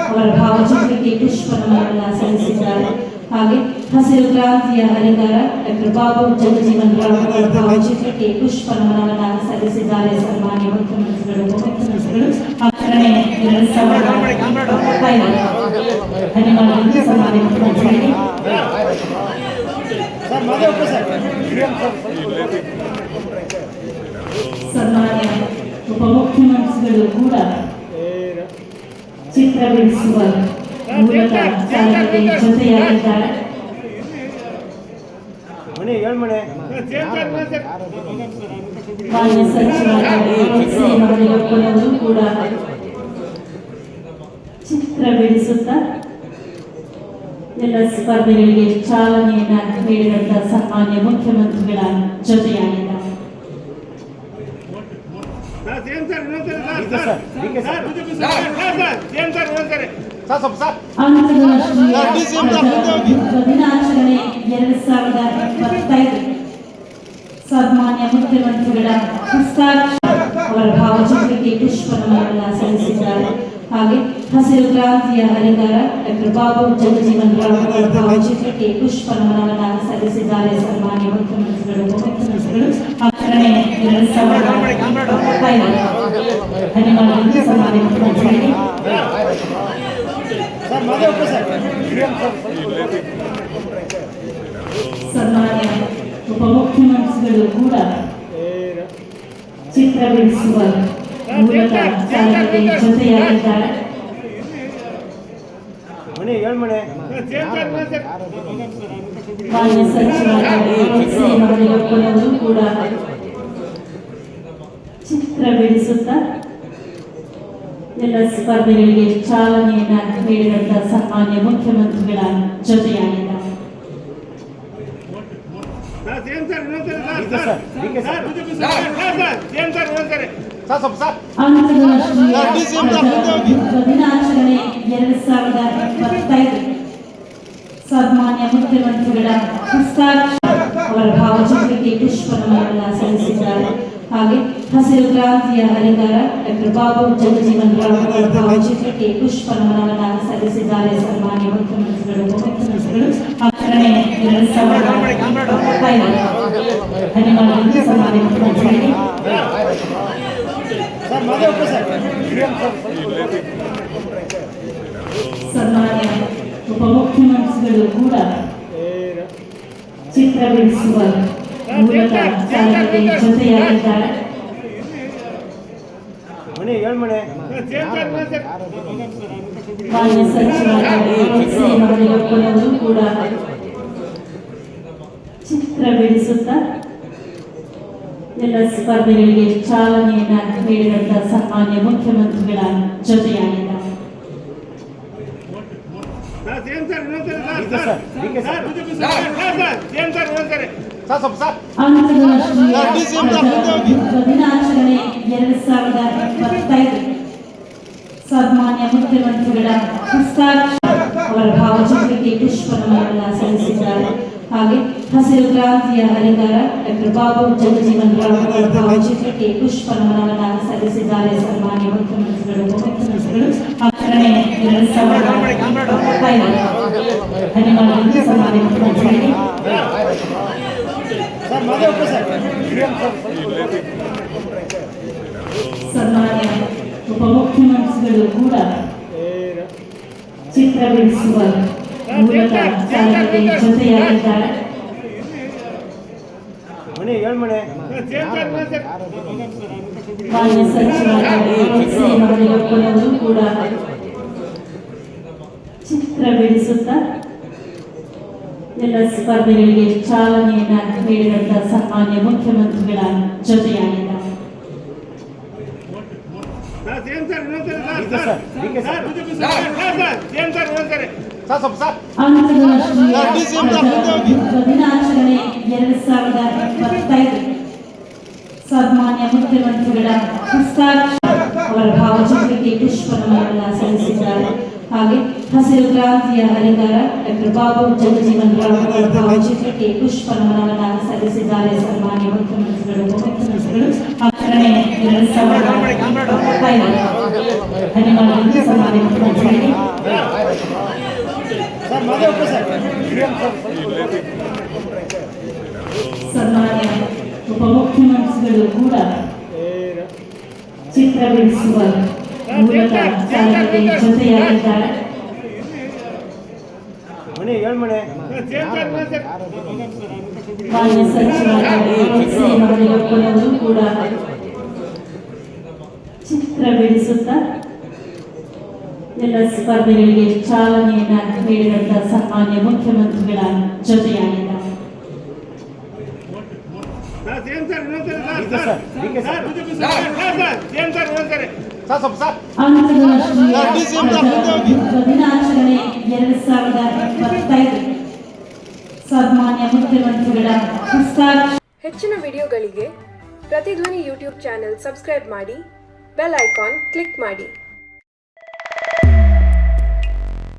ಅವರ ಭಾವಚಿತ್ರಕ್ಕೆ ಪುಷ್ಪ ನಮನವನ್ನು ಸಲ್ಲಿಸಿದ್ದಾರೆ. ಹಾಗೆ ಹಸಿರು ಕ್ರಾಂತಿಯ ಹರಿಕಾರ ಡಾಕ್ಟರ್ ಬಾಬು ಜಗಜೀವನ್ ರಾವ್ ಅವರ ಭಾವಚಿತ್ರಕ್ಕೆ ಪುಷ್ಪ ನಮನವನ್ನು ಸಲ್ಲಿಸಿದ್ದಾರೆ. ಸನ್ಮಾನ್ಯ ಮುಖ್ಯಮಂತ್ರಿಗಳು ಉಪಮುಖ್ಯಮಂತ್ರಿಗಳು 2025 ಧನ್ಯವಾದಗಳು ಸನ್ಮಾನ್ಯ ಮುಖ್ಯಮಂತ್ರಿಗಳಿಗೆ. ಸನ್ಮಾನ್ಯ ಉಪಮುಖ್ಯಮಂತ್ರಿಗಳು ಕೂಡ ಚಿತ್ರ ಬಿಡಿಸುವ ಮೂಲಕ ಚಾಲನೆಗೆ ಜೊತೆಯಾಗಿದ್ದಾರೆ. ಮಾನ್ಯ ಸಚಿವರು ಕೂಡ ಚಿತ್ರ ಬಿಡಿಸುತ್ತಾ ಎಲ್ಲ ಸ್ಪರ್ಧೆಗಳಿಗೆ ಚಾಲನೆಯನ್ನ ನೀಡಿದಂತಹ ಸನ್ಮಾನ್ಯ ಮುಖ್ಯಮಂತ್ರಿಗಳ ಜೊತೆಯಾಗಿದ್ದಾರೆ. ದಿನಾಚರಣೆ 2025 ಸನ್ಮಾನ್ಯ ಮುಖ್ಯಮಂತ್ರಿಗಳ ಹಸ್ತಾಕ್ಷರ ಅವರ ಭಾವಚಿತ್ರಕ್ಕೆ ಪುಷ್ಪ ನಮನವನ್ನು ಸಲ್ಲಿಸಿದ್ದಾರೆ. ಹಾಗೆ ಹಸಿರು ಕ್ರಾಂತಿಯ ಹರಿಕಾರ ಡಾಕ್ಟರ್ ಬಾಬು ಜಗಜೀವನ್ ರಾವ್ ಅವರ ಭಾವಚಿತ್ರಕ್ಕೆ ಪುಷ್ಪ ನಮನವನ್ನು ಸಲ್ಲಿಸಿದ್ದಾರೆ. ಸನ್ಮಾನ್ಯ ಮುಖ್ಯಮಂತ್ರಿಗಳು ಉಪಮುಖ್ಯಮಂತ್ರಿಗಳು 2025 ಧನ್ಯವಾದಗಳು ಸನ್ಮಾನ್ಯ ಮುಖ್ಯಮಂತ್ರಿಗಳಿಗೆ. ಸನ್ಮಾನ್ಯ ಉಪಮುಖ್ಯಮಂತ್ರಿಗಳು ಕೂಡ ಚಿತ್ರ ಬಿಡಿಸುವ ಮೂಲಕ ಚಾಲನೆಗೆ ಜೊತೆಯಾಗಿದ್ದಾರೆ. ಮಾನ್ಯ ಸಚಿವರು ಕೂಡ ಚಿತ್ರ ಬಿಡಿಸುತ್ತಾ ಎಲ್ಲ ಸ್ಪರ್ಧೆಗಳಿಗೆ ಚಾಲನೆಯನ್ನ ನೀಡಿದಂತಹ ಸನ್ಮಾನ್ಯ ಮುಖ್ಯಮಂತ್ರಿಗಳ ಜೊತೆಯಾಗಿದ್ದಾರೆ. ದಿನಾಚರಣೆ 2025 ಸನ್ಮಾನ್ಯ ಮುಖ್ಯಮಂತ್ರಿಗಳ ಹಸ್ತಾಕ್ಷರ ಅವರ ಭಾವಚಿತ್ರಕ್ಕೆ ಪುಷ್ಪ ನಮನವನ್ನು ಸಲ್ಲಿಸಿದ್ದಾರೆ. ಹಾಗೆ ಹಸಿರು ಕ್ರಾಂತಿಯ ಹರಿಕಾರ ಡಾಕ್ಟರ್ ಬಾಬು ಜಗಜೀವನ್ ರಾವ್ ಅವರ ಭಾವಚಿತ್ರಕ್ಕೆ ಪುಷ್ಪ ನಮನವನ್ನು ಸಲ್ಲಿಸಿದ್ದಾರೆ. ಸನ್ಮಾನ್ಯ ಮುಖ್ಯಮಂತ್ರಿಗಳು ಉಪಮುಖ್ಯಮಂತ್ರಿಗಳು 2025 ಧನ್ಯವಾದಗಳು ಸನ್ಮಾನ್ಯ ಮುಖ್ಯಮಂತ್ರಿಗಳಿಗೆ. ಸನ್ಮಾನ್ಯ ಉಪಮುಖ್ಯಮಂತ್ರಿಗಳು ಕೂಡ ಚಿತ್ರ ಬಿಡಿಸುವ ಮೂಲಕ ಚಾಲನೆಗೆ ಜೊತೆಯಾಗಿದ್ದಾರೆ. ಮಾನ್ಯ ಸಚಿವರು ಕೂಡ ಚಿತ್ರ ಬಿಡಿಸುತ್ತಾ ಎಲ್ಲ ಸ್ಪರ್ಧೆಗಳಿಗೆ ಚಾಲನೆಯನ್ನ ನೀಡಿದಂತಹ ಸನ್ಮಾನ್ಯ ಮುಖ್ಯಮಂತ್ರಿಗಳ ಜೊತೆಯಾಗಿದ್ದಾರೆ. ದಿನಾಚರಣೆ 2025 ಸನ್ಮಾನ್ಯ ಮುಖ್ಯಮಂತ್ರಿಗಳ ಹಸ್ತಾಕ್ಷರ ಅವರ ಭಾವಚಿತ್ರಕ್ಕೆ ಪುಷ್ಪ ನಮನವನ್ನು ಸಲ್ಲಿಸಿದ್ದಾರೆ. ಹಾಗೆ ಹಸಿರು ಕ್ರಾಂತಿಯ ಹರಿಕಾರ ಡಾಕ್ಟರ್ ಬಾಬು ಜಗಜೀವನ್ ರಾವ್ ಅವರ ಭಾವಚಿತ್ರಕ್ಕೆ ಪುಷ್ಪ ನಮನವನ್ನು ಸಲ್ಲಿಸಿದ್ದಾರೆ. ಸನ್ಮಾನ್ಯ ಮುಖ್ಯಮಂತ್ರಿಗಳು ಉಪಮುಖ್ಯಮಂತ್ರಿಗಳು 2025 ಧನ್ಯವಾದಗಳು ಸನ್ಮಾನ್ಯ ಮುಖ್ಯಮಂತ್ರಿಗಳಿಗೆ. ಸನ್ಮಾನ್ಯ ಉಪಮುಖ್ಯಮಂತ್ರಿಗಳು ಕೂಡ ಚಿತ್ರ ಬಿಡಿಸುವ ಮೂಲಕ ಚಾಲನೆಗೆ ಜೊತೆಯಾಗಿದ್ದಾರೆ. ಮಾನ್ಯ ಸಚಿವರು ಕೂಡ ಚಿತ್ರ ಬಿಡಿಸುತ್ತಾ ಎಲ್ಲ ಸ್ಪರ್ಧೆಗಳಿಗೆ ಚಾಲನೆಯನ್ನ ನೀಡಿದಂತಹ ಸನ್ಮಾನ್ಯ ಮುಖ್ಯಮಂತ್ರಿಗಳ ಜೊತೆಯಾಗಿದ್ದಾರೆ. ದಿನಾಚರಣೆ 2025 ಸನ್ಮಾನ್ಯ ಮುಖ್ಯಮಂತ್ರಿಗಳ ಹಸ್ತಾಕ್ಷರ ಅವರ ಭಾವಚಿತ್ರಕ್ಕೆ ಪುಷ್ಪ ನಮನವನ್ನು ಸಲ್ಲಿಸಿದ್ದಾರೆ. ಹಾಗೆ ಹಸಿರು ಕ್ರಾಂತಿಯ ಹರಿಕಾರ ಡಾಕ್ಟರ್ ಬಾಬು ಜಗಜೀವನ್ ರಾವ್ ಅವರ ಭಾವಚಿತ್ರಕ್ಕೆ ಪುಷ್ಪ ನಮನವನ್ನು ಸಲ್ಲಿಸಿದ್ದಾರೆ. ಸನ್ಮಾನ್ಯ ಮುಖ್ಯಮಂತ್ರಿಗಳು ಉಪಮುಖ್ಯಮಂತ್ರಿಗಳು 2025 ಧನ್ಯವಾದಗಳು ಸನ್ಮಾನ್ಯ ಮುಖ್ಯಮಂತ್ರಿಗಳಿಗೆ. ಈಶ್ವರ್ ಮೂಲದ ಸಾಲಿಗೆ ಜೊತೆಯಾಗಿದ್ದಾರೆ. ಮಾನ್ಯ ಸಚಿವರಾದ ಎಸ್.ಎ. ಮಹದೇವಪ್ಪನವರು ಕೂಡ ಚಿತ್ರ ಬಿಡಿಸುತ್ತಾ ಎಲ್ಲ ಸ್ಪರ್ಧೆಗಳಿಗೆ ಚಾಲನೆಯನ್ನ ನೀಡಿದಂತ ಸನ್ಮಾನ್ಯ ಮುಖ್ಯಮಂತ್ರಿಗಳ ಜೊತೆಯಾಗಿದ್ದಾರೆ. ಅಂತಾರಾಷ್ಟ್ರೀಯ ದಿನಾಚರಣೆ 2025 ಸನ್ಮಾನ್ಯ ಮುಖ್ಯಮಂತ್ರಿಗಳ ಹಸ್ತಾಕ್ಷರ. ಹೆಚ್ಚಿನ ವಿಡಿಯೋಗಳಿಗೆ ಪ್ರತಿಧ್ವನಿ ಯೂಟ್ಯೂಬ್ ಚಾನೆಲ್ ಸಬ್ಸ್ಕ್ರೈಬ್ ಮಾಡಿ, ಬೆಲ್ ಐಕಾನ್ ಕ್ಲಿಕ್ ಮಾಡಿ.